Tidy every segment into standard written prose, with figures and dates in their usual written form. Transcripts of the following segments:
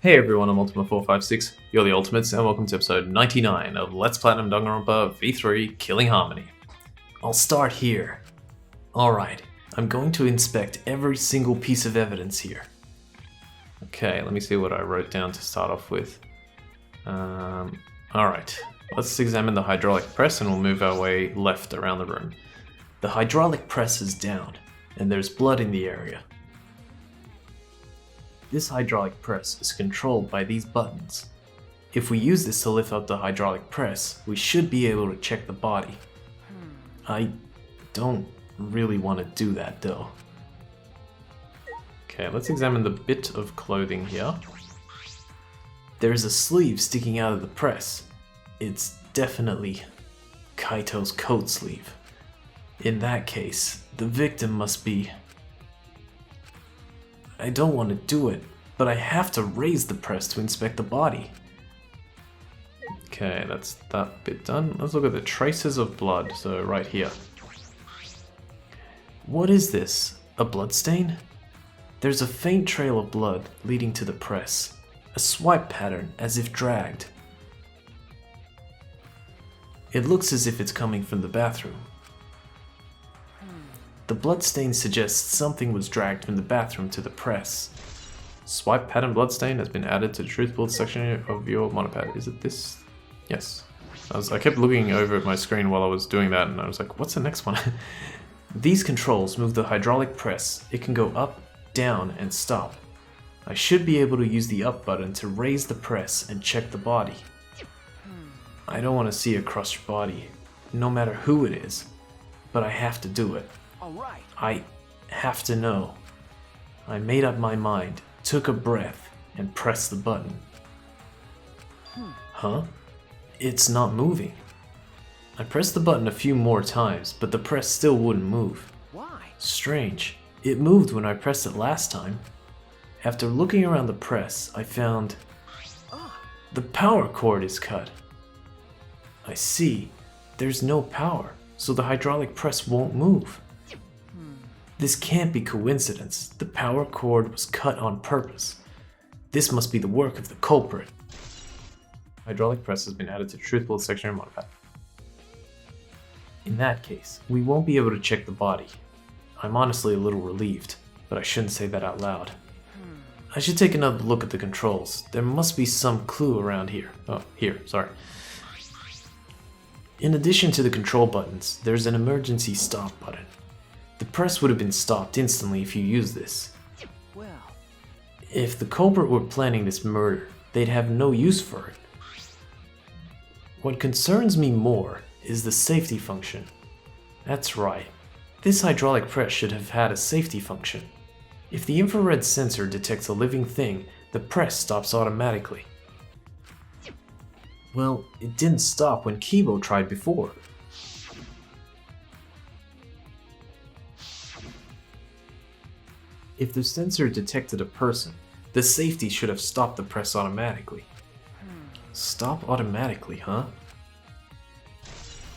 Hey everyone, I'm Ultima456, you're the Ultimates, and welcome to episode 99 of Let's Platinum Danganronpa V3 Killing Harmony. I'll start here. Alright, I'm going to inspect every single piece of evidence here. Okay, let me see what I wrote down to start off with. Alright, let's examine the hydraulic press and we'll move our way left around the room. The hydraulic press is down, and there's blood in the area. This hydraulic press is controlled by these buttons. If we use this to lift up the hydraulic press, we should be able to check the body. I don't really want to do that though. Okay, let's examine the bit of clothing here. There is a sleeve sticking out of the press. It's definitely Kaito's coat sleeve. In that case, the victim must be... I don't want to do it, but I have to raise the press to inspect the body. Okay, that's that bit done. Let's look at the traces of blood, so right here. What is this? A blood stain? There's a faint trail of blood leading to the press. A swipe pattern as if dragged. It looks as if it's coming from the bathroom. The bloodstain suggests something was dragged from the bathroom to the press. Swipe pattern bloodstain has been added to the truth bullet section of your monopad. Is it this? Yes. I kept looking over at my screen while I was doing that and I was like, what's the next one? These controls move the hydraulic press. It can go up, down, and stop. I should be able to use the up button to raise the press and check the body. I don't want to see a crushed body, no matter who it is, but I have to do it. Alright. I have to know. I made up my mind, took a breath, and pressed the button. Huh? It's not moving. I pressed the button a few more times, but the press still wouldn't move. Why? Strange. It moved when I pressed it last time. After looking around the press, I found... the power cord is cut. I see. There's no power, so the hydraulic press won't move. This can't be coincidence. The power cord was cut on purpose. This must be the work of the culprit. Hydraulic press has been added to the truth bullet section of your monopad. In that case, we won't be able to check the body. I'm honestly a little relieved, but I shouldn't say that out loud. I should take another look at the controls. There must be some clue around here. Oh, here, sorry. In addition to the control buttons, there's an emergency stop button. The press would have been stopped instantly if you used this. Well, if the culprit were planning this murder, they'd have no use for it. What concerns me more is the safety function. That's right. This hydraulic press should have had a safety function. If the infrared sensor detects a living thing, the press stops automatically. Well, it didn't stop when Kibo tried before. If the sensor detected a person, the safety should have stopped the press automatically. Stop automatically, huh?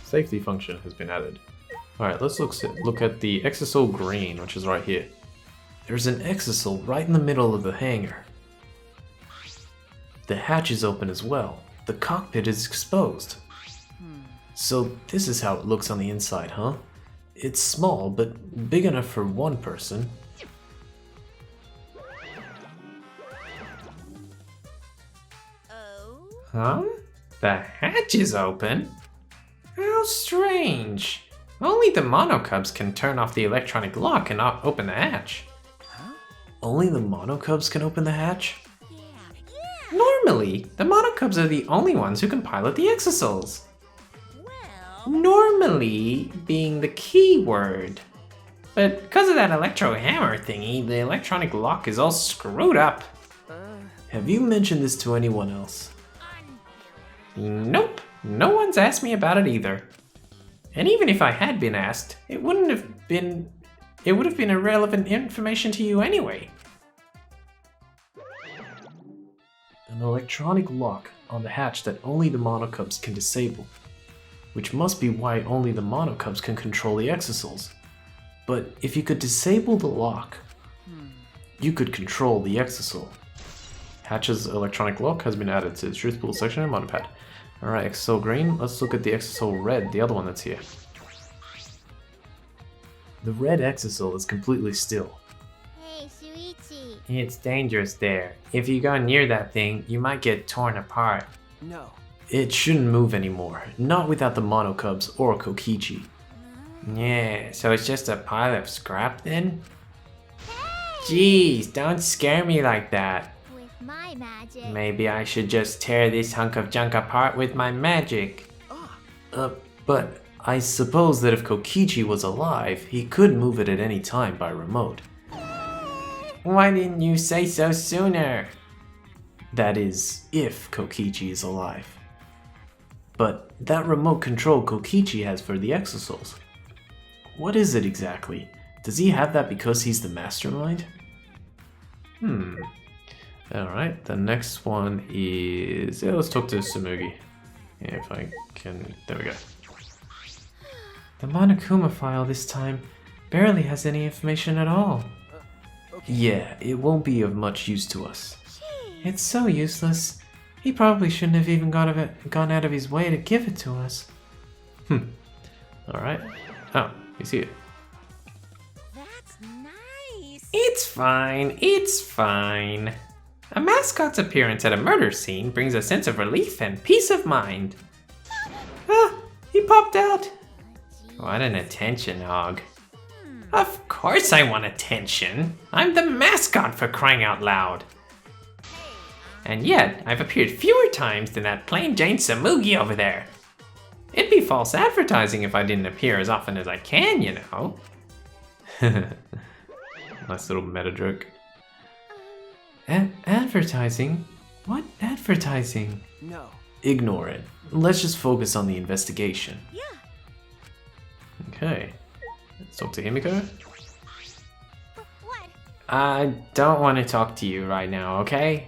Safety function has been added. Alright, let's look at the exisal green, which is right here. There's an exisal right in the middle of the hangar. The hatch is open as well. The cockpit is exposed. So this is how it looks on the inside, huh? It's small, but big enough for one person. Huh? The hatch is open? How strange. Only the monocubs can turn off the electronic lock and not open the hatch. huh? Only the monocubs can open the hatch? Normally, the monocubs are the only ones who can pilot the exisals. Normally being the key word. But because of that electro hammer thingy, the electronic lock is all screwed up. Have you mentioned this to anyone else? Nope, no one's asked me about it either. And even if I had been asked, it would have been irrelevant information to you anyway. An electronic lock on the hatch that only the monocubs can disable, which must be why only the monocubs can control the exisals. But if you could disable the lock, you could control the exisal. Hatch's electronic lock has been added to the truth pool section in Monopad. Alright, Exosol green. Let's look at the Exosol red, the other one that's here. The red Exosol is completely still. Hey, Shuichi. It's dangerous there. If you go near that thing, you might get torn apart. No. It shouldn't move anymore, not without the Monocubs or Kokichi. Yeah, so it's just a pile of scrap then? Jeez, don't scare me like that. With my magic. Maybe I should just tear this hunk of junk apart with my magic. But I suppose that if Kokichi was alive, he could move it at any time by remote. Why didn't you say so sooner? That is, if Kokichi is alive. But that remote control Kokichi has for the Exosols. What is it exactly? Does he have that because he's the mastermind? Alright, the next one is... Yeah, let's talk to Tsumugi. If I can... There we go. The Monokuma file this time barely has any information at all. Okay. Yeah, it won't be of much use to us. It's so useless. He probably shouldn't have even gone out of his way to give it to us. Alright. Oh, you see it. That's nice. It's fine, it's fine. A mascot's appearance at a murder scene brings a sense of relief and peace of mind. Ah, he popped out. What an attention hog. Of course I want attention. I'm the mascot, for crying out loud. And yet, I've appeared fewer times than that plain Jane Tsumugi over there. It'd be false advertising if I didn't appear as often as I can, you know. Nice little meta joke. Advertising? What advertising? No. Ignore it. Let's just focus on the investigation. Yeah. Okay. Let's talk to Himiko. What? I don't want to talk to you right now, okay?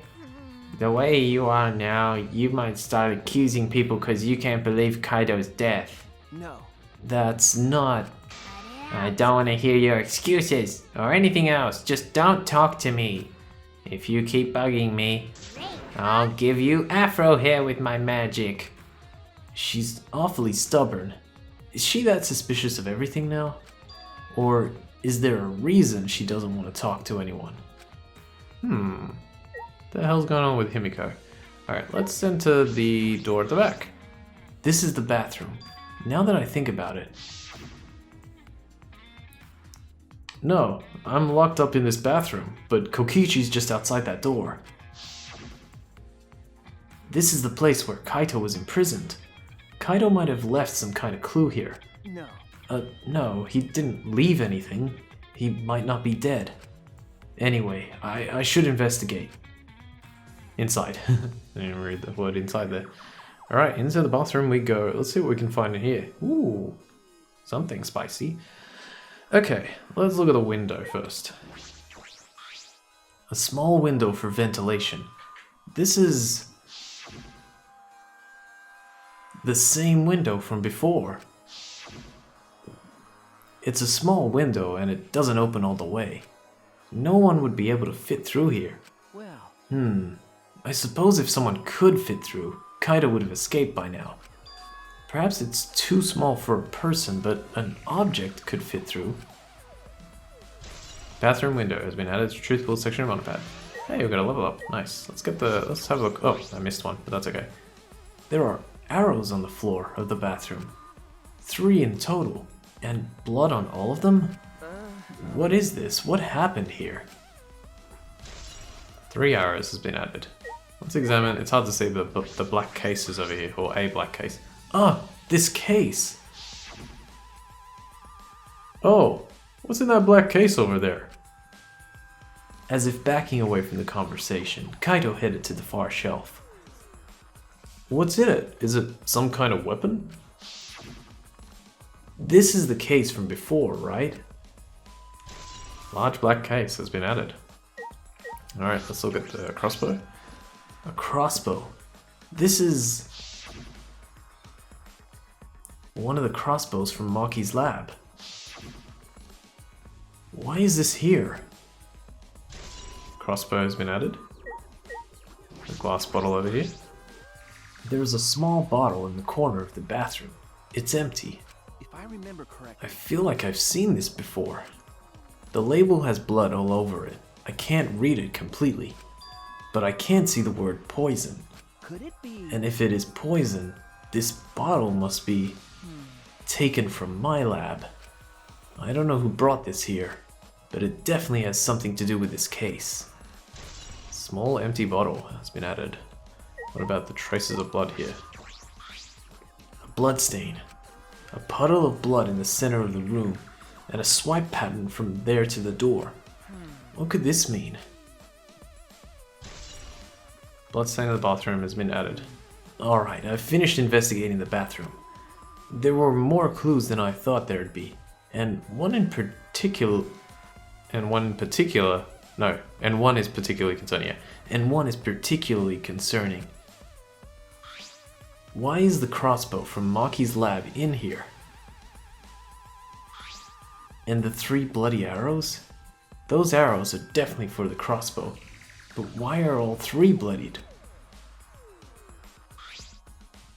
The way you are now, you might start accusing people because you can't believe Kaido's death. No. That's not... I don't want to hear your excuses or anything else. Just don't talk to me. If you keep bugging me, I'll give you afro hair with my magic. She's awfully stubborn. Is she that suspicious of everything now? Or is there a reason she doesn't want to talk to anyone? The hell's going on with Himiko? Alright, let's enter the door at the back. This is the bathroom. Now that I think about it. No, I'm locked up in this bathroom, but Kokichi's just outside that door. This is the place where Kaito was imprisoned. Kaito might have left some kind of clue here. No. No, he didn't leave anything. He might not be dead. Anyway, I should investigate. Inside. I didn't read the word inside there. Alright, into the bathroom we go. Let's see what we can find in here. Ooh, something spicy. Okay, let's look at the window first. A small window for ventilation. This is the same window from before. It's a small window and it doesn't open all the way. No one would be able to fit through here. Well. I suppose if someone could fit through, Kaito would have escaped by now. Perhaps it's too small for a person, but an object could fit through. Bathroom window has been added to truthful section of Monopad. Hey, we got a level up. Nice. Let's have a look. Oh, I missed one, but that's okay. There are arrows on the floor of the bathroom. 3 in total. And blood on all of them? What is this? What happened here? 3 arrows has been added. Let's examine. It's hard to see the black cases over here, or a black case. Ah, this case! Oh, what's in that black case over there? As if backing away from the conversation, Kaito headed to the far shelf. What's in it? Is it some kind of weapon? This is the case from before, right? Large black case has been added. Alright, let's look at the crossbow. A crossbow. This is one of the crossbows from Maki's lab. Why is this here? Crossbow has been added. A glass bottle over here. There's a small bottle in the corner of the bathroom. It's empty. If I remember I correctly, feel like I've seen this before. The label has blood all over it. I can't read it completely, but I can see the word poison. could it be? And if it is poison, this bottle must be taken from my lab. I don't know who brought this here, but it definitely has something to do with this case. Small empty bottle has been added. What about the traces of blood here? A blood stain. A puddle of blood in the center of the room, and a swipe pattern from there to the door. What could this mean? Bloodstain in the bathroom has been added. Alright, I've finished investigating the bathroom. There were more clues than I thought there'd be, and one is particularly concerning. Yeah. And one is particularly concerning. Why is the crossbow from Maki's lab in here? And the 3 bloody arrows? Those arrows are definitely for the crossbow. But why are all 3 bloodied?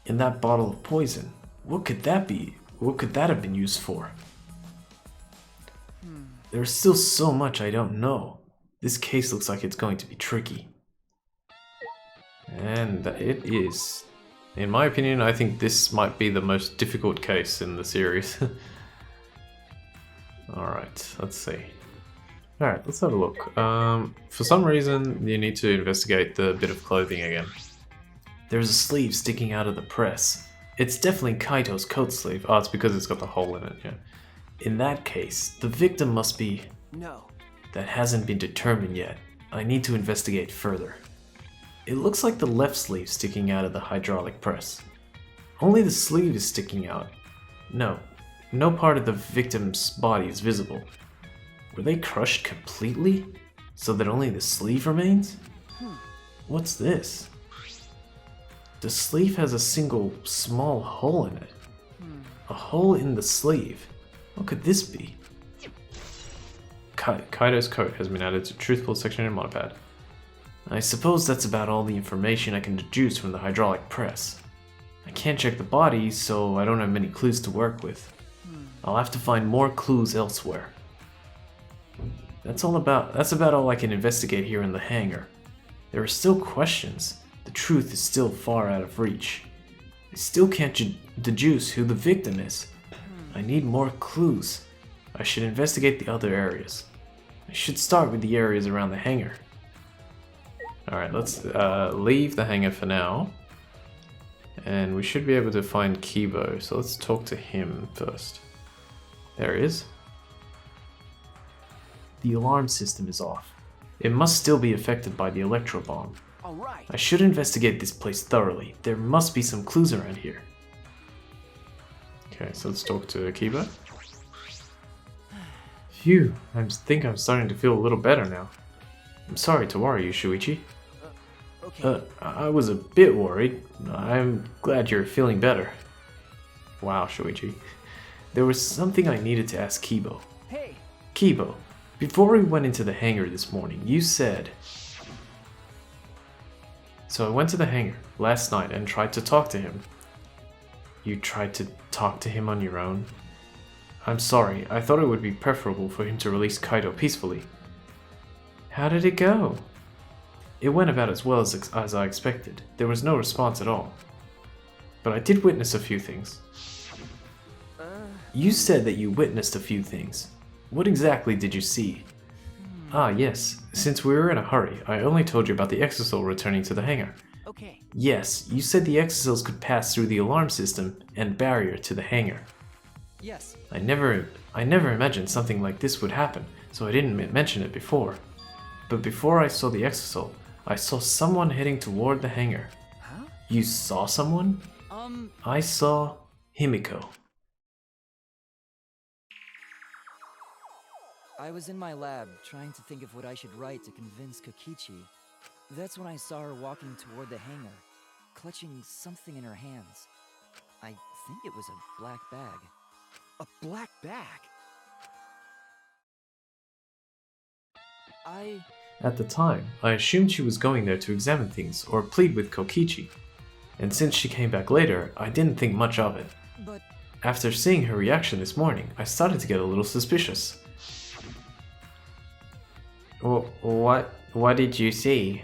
And that bottle of poison, what could that be? What could that have been used for? There's still so much I don't know. This case looks like it's going to be tricky. And it is. In my opinion, I think this might be the most difficult case in the series. Alright, let's see. Alright, let's have a look. For some reason, you need to investigate the bit of clothing again. There's a sleeve sticking out of the press. It's definitely Kaito's coat sleeve. Oh, it's because it's got the hole in it, yeah. In that case, the victim must be... No. That hasn't been determined yet. I need to investigate further. It looks like the left sleeve sticking out of the hydraulic press. Only the sleeve is sticking out. No part of the victim's body is visible. Were they crushed completely? So that only the sleeve remains? What's this? The sleeve has a single small hole in it. A hole in the sleeve. What could this be? Kaito's coat has been added to truthful section in Monopad. I suppose that's about all the information I can deduce from the hydraulic press. I can't check the body, so I don't have many clues to work with. I'll have to find more clues elsewhere. That's about all I can investigate here in the hangar. There are still questions. The truth is still far out of reach. I still can't deduce who the victim is. I need more clues. I should investigate the other areas. I should start with the areas around the hangar. Alright, let's leave the hangar for now. And we should be able to find Kibo, so let's talk to him first. There he is. The alarm system is off. It must still be affected by the electro bomb. All right. I should investigate this place thoroughly. There must be some clues around here. Okay, so let's talk to Kibo. Phew, I think I'm starting to feel a little better now. I'm sorry to worry you, Shuichi. Okay. I was a bit worried. I'm glad you're feeling better. Wow, Shuichi. There was something I needed to ask Kibo. Hey. Kibo, before we went into the hangar this morning, you said... So I went to the hangar last night and tried to talk to him. You tried to talk to him on your own? I'm sorry, I thought it would be preferable for him to release Kaito peacefully. How did it go? It went about as well as I expected. There was no response at all. But I did witness a few things. You said that you witnessed a few things. What exactly did you see? Ah, yes. Since we were in a hurry, I only told you about the exosoul returning to the hangar. Okay. Yes, you said the exosouls could pass through the alarm system and barrier to the hangar. Yes. I never imagined something like this would happen, so I didn't mention it before. But before I saw the exosoul, I saw someone heading toward the hangar. Huh? You saw someone? I saw Himiko. I was in my lab trying to think of what I should write to convince Kokichi. That's when I saw her walking toward the hangar, clutching something in her hands. I think it was a black bag. A black bag. At the time, I assumed she was going there to examine things or plead with Kokichi, and since she came back later, I didn't think much of it. But After seeing her reaction this morning, I started to get a little suspicious. What did you see?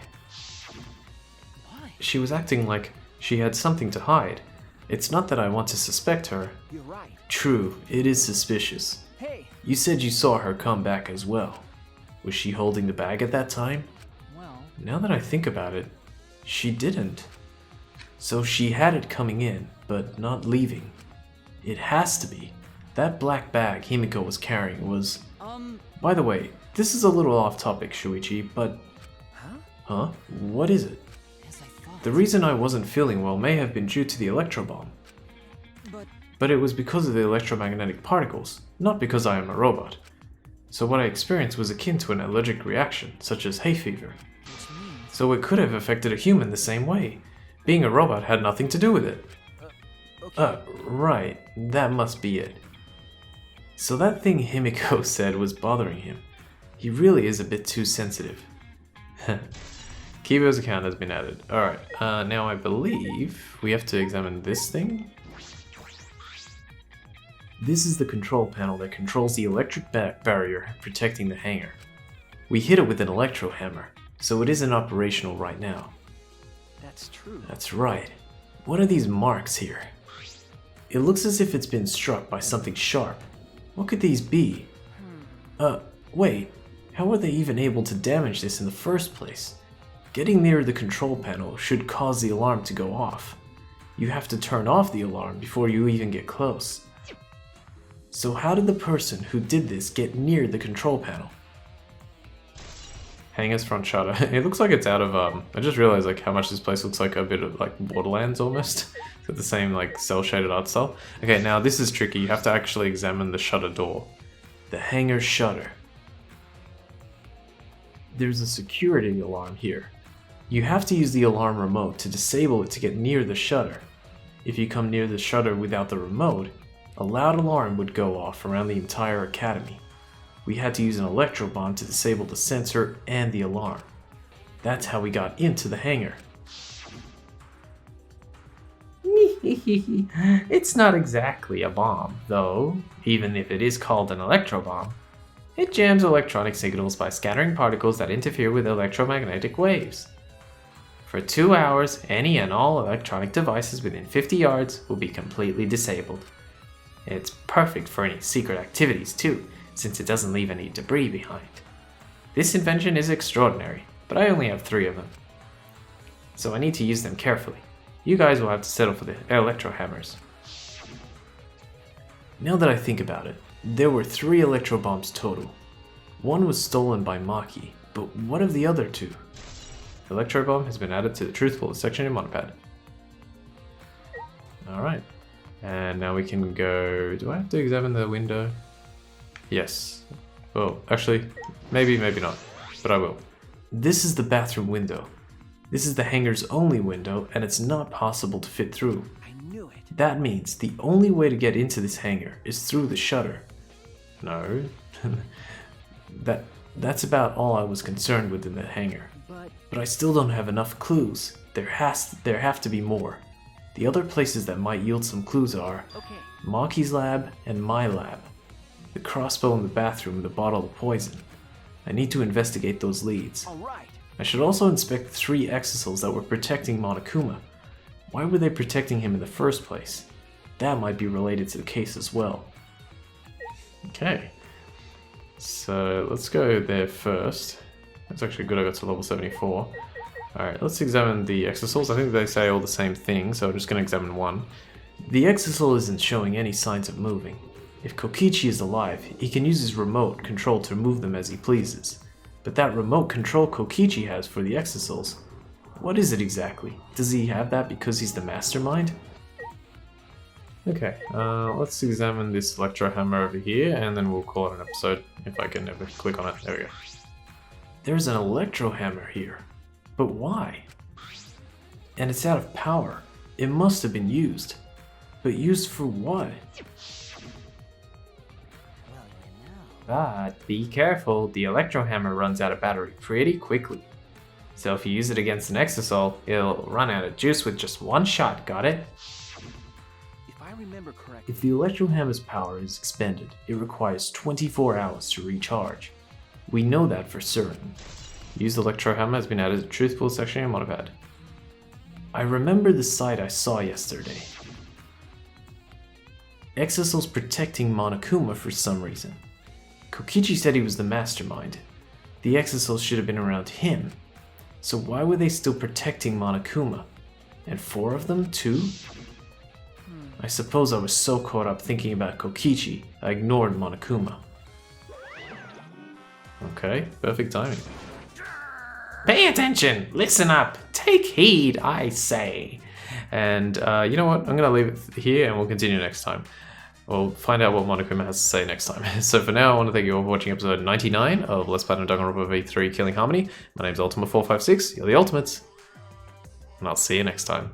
why? She was acting like she had something to hide. It's not that I want to suspect her. You're right. True, it is suspicious. Hey, You said you saw her come back as well. Was she holding the bag at that time? Well, Now that I think about it, she didn't. So she had it coming in, but not leaving. It has to be. That black bag Himiko was carrying was... By the way, this is a little off topic, Shuichi, but... Huh? What is it? as I thought. The reason I wasn't feeling well may have been due to the electro bomb. But it was because of the electromagnetic particles, not because I am a robot. So what I experienced was akin to an allergic reaction, such as hay fever. Which means So it could have affected a human the same way. Being a robot had nothing to do with it. okay. Right, that must be it. So that thing Himiko said was bothering him. He really is a bit too sensitive. Kibo's account has been added. Alright, now I believe we have to examine this thing. This is the control panel that controls the electric barrier protecting the hangar. We hit it with an electro hammer, so it isn't operational right now. that's true. That's right. What are these marks here? It looks as if it's been struck by something sharp. What could these be? Wait. How are they even able to damage this in the first place? Getting near the control panel should cause the alarm to go off. You have to turn off the alarm before you even get close. So how did the person who did this get near the control panel? Hangar's front shutter. It looks like it's out of, I just realized like how much this place looks like a bit of like Borderlands almost. It's got the same like cell shaded art style. Okay, now this is tricky. You have to actually examine the shutter door. The hangar shutter. There's a security alarm here. You have to use the alarm remote to disable it to get near the shutter. If you come near the shutter without the remote, a loud alarm would go off around the entire academy. We had to use an electro bomb to disable the sensor and the alarm. That's how we got into the hangar. It's not exactly a bomb, though, even if it is called an electro bomb. It jams electronic signals by scattering particles that interfere with electromagnetic waves. For 2 hours, any and all electronic devices within 50 yards will be completely disabled. It's perfect for any secret activities too, since it doesn't leave any debris behind. This invention is extraordinary, but I only have 3 of them. So I need to use them carefully. You guys will have to settle for the electro hammers. Now that I think about it, there were 3 electro bombs total. One was stolen by Maki, but what of the other 2? Electro bomb has been added to the truthful section in Monopad. Alright. And now we can go... Do I have to examine the window? Yes. Well, actually, maybe not. But I will. This is the bathroom window. This is the hangar's only window, and it's not possible to fit through. I knew it. That means the only way to get into this hangar is through the shutter. No. That's about all I was concerned with in the hangar. But I still don't have enough clues. There have to be more. The other places that might yield some clues are Okay. Maki's lab and my lab. The crossbow in the bathroom and the bottle of poison. I need to investigate those leads. All right. I should also inspect the 3 exosols that were protecting Monokuma. Why were they protecting him in the first place? That might be related to the case as well. Okay. So let's go there first. That's actually good, I got to level 74. Alright, let's examine the exosols. I think they say all the same thing, so I'm just going to examine one. The exosol isn't showing any signs of moving. If Kokichi is alive, he can use his remote control to move them as he pleases. But that remote control Kokichi has for the exosols, what is it exactly? Does he have that because he's the mastermind? Okay, let's examine this electro hammer over here, and then we'll call it an episode if I can ever click on it. There we go. There's an electro hammer here. But why? And it's out of power. It must have been used. But used for what? Well, you know. But be careful, the electro hammer runs out of battery pretty quickly. So if you use it against an Exisol, it'll run out of juice with just one shot, got it? If I remember correctly, If the Electrohammer's power is expended, it requires 24 hours to recharge. We know that for certain. Use the electro hammer has been added to the truth pool section in your modipad. I remember the sight I saw yesterday. Exosol's protecting Monokuma for some reason. Kokichi said he was the mastermind. The Exosols should have been around him. So why were they still protecting Monokuma? And 4 of them, too? I suppose I was so caught up thinking about Kokichi, I ignored Monokuma. Okay, perfect timing. Pay attention! Listen up! Take heed, I say! And you know what? I'm gonna leave it here and we'll continue next time. We'll find out what Monokuma has to say next time. So for now, I want to thank you all for watching episode 99 of Let's Platinum Danganronpa V3 Killing Harmony. My name's Ultima456, you're the Ultimates, and I'll see you next time.